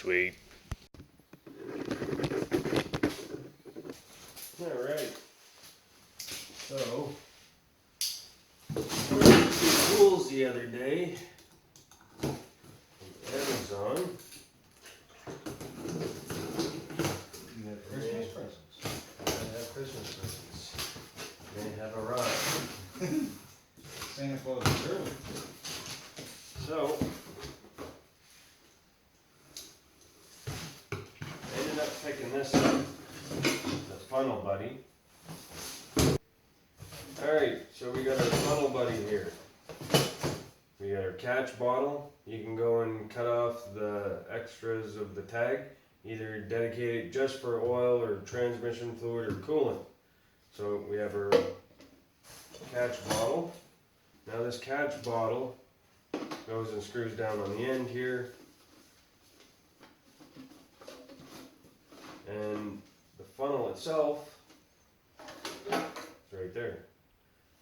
Sweet. Alright. So, I ordered some tools the other day from Amazon. You have Christmas presents. I have Christmas presents. They have arrived. Santa Claus is early. So, I ended up picking this up, the Funnel Buddy. Alright, so we got our Funnel Buddy here. We got our catch bottle. You can go and cut off the extras of the tag, either dedicate it just for oil or transmission fluid or coolant. So we have our catch bottle. Now this catch bottle goes and screws down on the end here. And the funnel itself is right there.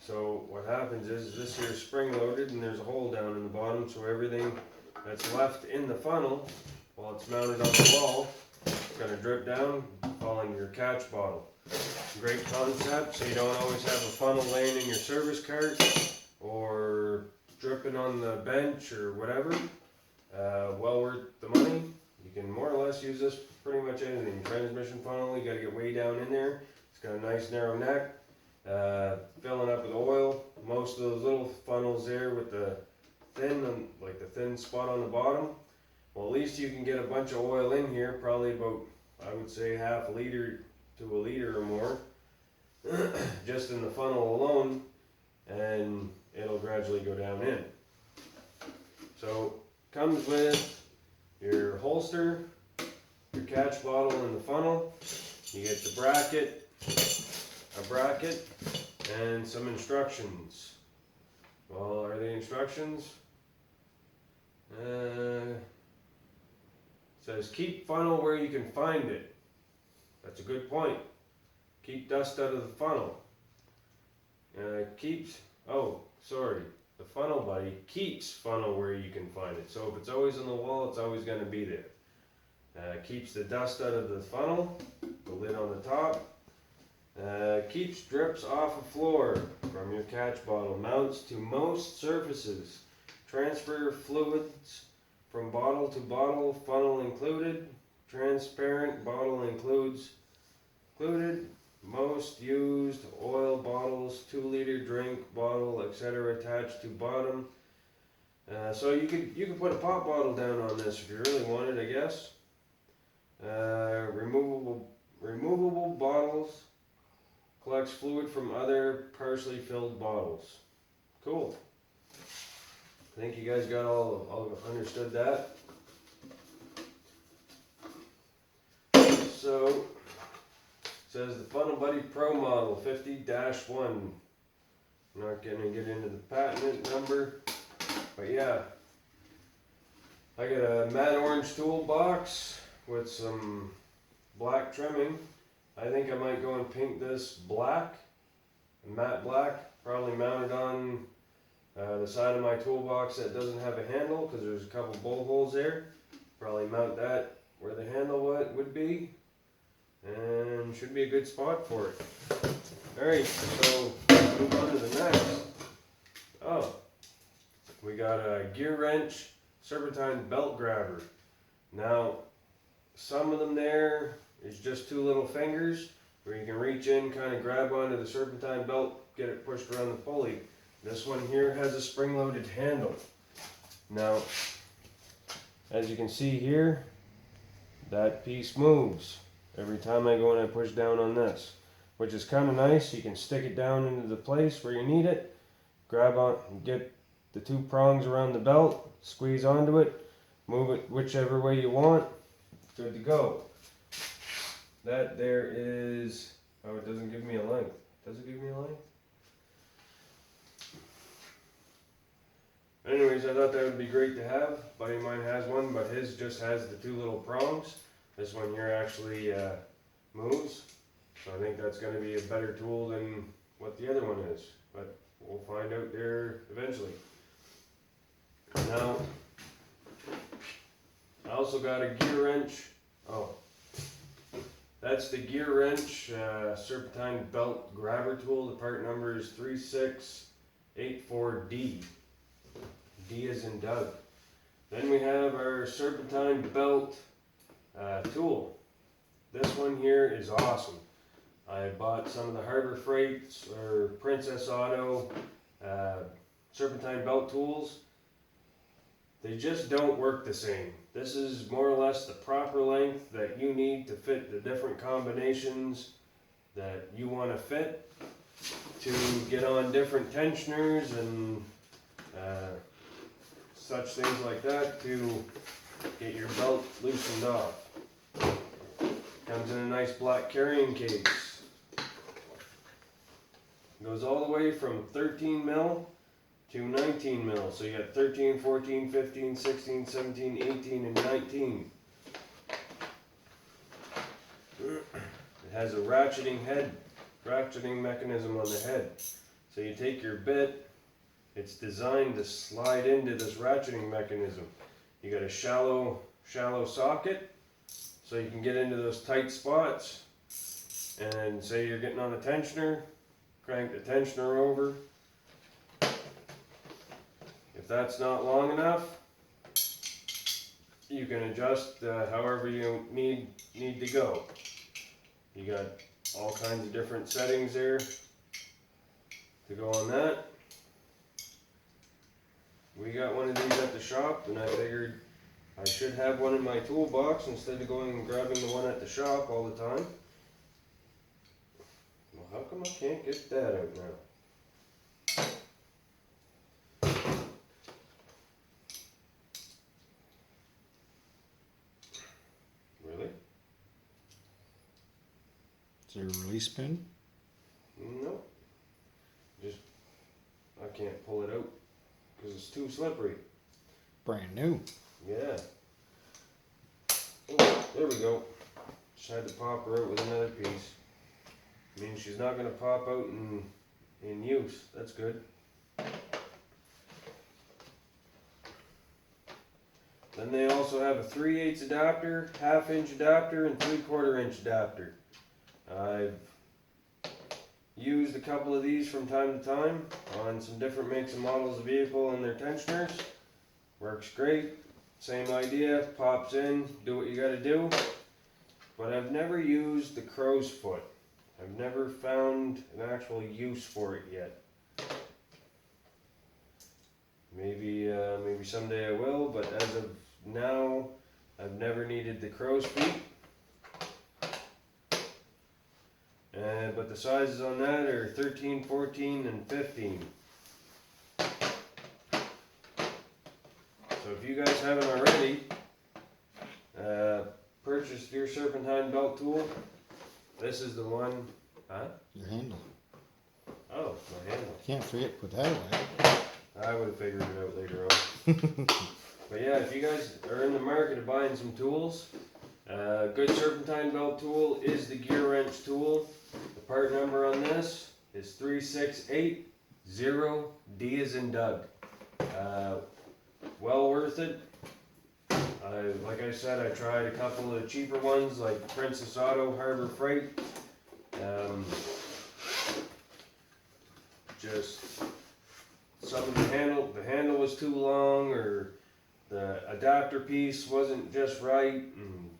So what happens is this here is spring loaded and there's a hole down in the bottom, so everything that's left in the funnel while it's mounted on the wall is going to drip down, fall in your catch bottle. Great concept, so you don't always have a funnel laying in your service cart or dripping on the bench or whatever. Well worth the money. You can more or less use this for pretty much anything. Transmission funnel, you got to get way down in there. It's got a nice narrow neck. Filling up with oil. Most of those little funnels there with the thin, like the thin spot on the bottom. Well, at least you can get a bunch of oil in here, probably about, I would say, half a liter to a liter or more, just in the funnel alone, and it'll gradually go down in. So, comes with your holster, your catch bottle and the funnel. You get the bracket, a bracket, and some instructions. Well, are they instructions? Says keep funnel where you can find it. That's a good point. Keep dust out of the funnel. The Funnel Buddy keeps funnel where you can find it. So if it's always on the wall, it's always going to be there. Keeps the dust out of the funnel, the lid on the top. Keeps drips off a floor from your catch bottle. Mounts to most surfaces. Transfer fluids from bottle to bottle, funnel included. Transparent bottle included. Most used oil bottles, 2 liter drink bottle, etc. attached to bottom. So you could put a pop bottle down on this if you really wanted, I guess. Removable bottles. Collects fluid from other partially filled bottles. Cool. I think you guys got all understood that. So, it says the Funnel Buddy Pro Model 50-1. I'm not going to get into the patent number, but yeah. I got a matte orange toolbox with some black trimming. I think I might go and paint this black, matte black, probably mount it on the side of my toolbox that doesn't have a handle because there's a couple bowl holes there. Probably mount that where the handle would be, and should be a good spot for it. Alright, so move on to the next. Oh, we got a gear wrench, Serpentine belt grabber. Now, some of them there is just 2 little fingers where you can reach in, kind of grab onto the Serpentine belt, get it pushed around the pulley. This one here has a spring-loaded handle. Now, as you can see here, that piece moves every time I go and I push down on this, which is kind of nice. You can stick it down into the place where you need it, grab on, get the 2 prongs around the belt, squeeze onto it, move it whichever way you want, good to go. That there is, oh, it doesn't give me a length. Does it give me a length? Anyways, I thought that would be great to have. A buddy of mine has one, but his just has the 2 little prongs. This one here actually moves. So I think that's going to be a better tool than what the other one is. But we'll find out there eventually. Now, I also got a gear wrench. Oh, that's the gear wrench, Serpentine belt grabber tool. The part number is 3684D. D as in Doug. Then we have our Serpentine belt tool. This one here is awesome. I bought some of the Harbor Freights or Princess Auto Serpentine belt tools. They just don't work the same. This is more or less the proper length that you need to fit the different combinations that you want to fit to get on different tensioners and such things like that to get your belt loosened off. Comes in a nice black carrying case. Goes all the way from 13 mil to 19 mil. So you got 13, 14, 15, 16, 17, 18, and 19. It has a ratcheting mechanism on the head. So you take your bit, it's designed to slide into this ratcheting mechanism. You got a shallow socket, so you can get into those tight spots. And say you're getting on a tensioner, crank the tensioner over. If that's not long enough, you can adjust however you need to go. You got all kinds of different settings there to go on that. We got one of these at the shop, and I figured I should have one in my toolbox instead of going and grabbing the one at the shop all the time. Well, how come I can't get that out now? Really? Is there a release pin? No. Just, I can't pull it out because it's too slippery. Brand new. Yeah. Oh, there we go. Just had to pop her out with another piece. I mean, she's not going to pop out in use. That's good. Then they also have a 3/8 adapter, 1/2 inch adapter, and 3/4 inch adapter. I've used a couple of these from time to time on some different makes and models of vehicle and their tensioners. Works great. Same idea, pops in, do what you gotta do. But I've never used the crow's foot. I've never found an actual use for it yet. Maybe someday I will, but as of now, I've never needed the crow's feet. But the sizes on that are 13, 14, and 15. So if you guys haven't already purchased your Serpentine belt tool, this is the one. Huh? Your handle. Oh, my handle. Can't forget to put that away. I would have figured it out later on. But yeah, if you guys are in the market of buying some tools, good Serpentine belt tool is the gear wrench tool. The part number on this is 3680, D as in Doug. Well worth it. Like I said, I tried a couple of the cheaper ones like Princess Auto, Harbor Freight. Just some of the handle was too long, or the adapter piece wasn't just right, and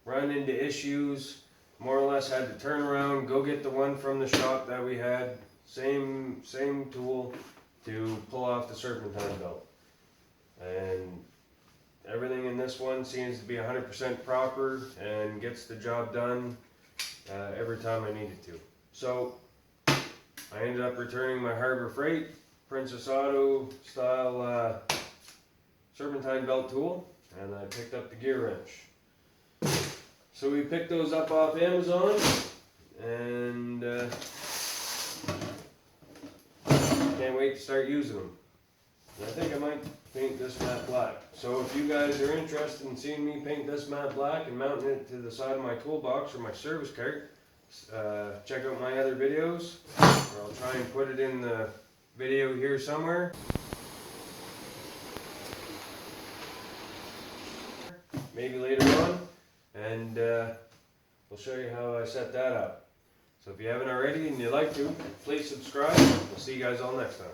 run into issues. More or less had to turn around, go get the one from the shop that we had, same tool to pull off the Serpentine belt. And everything in this one seems to be 100% proper and gets the job done every time I need it to. So I ended up returning my Harbor Freight Princess Auto style Serpentine belt tool, and I picked up the gear wrench. So we picked those up off Amazon, and can't wait to start using them. And I think I might paint this matte black. So if you guys are interested in seeing me paint this matte black and mounting it to the side of my toolbox or my service cart, check out my other videos, or I'll try and put it in the video here somewhere. maybe later on, and we'll show you how I set that up. So if you haven't already and you'd like to, please subscribe. We'll see you guys all next time.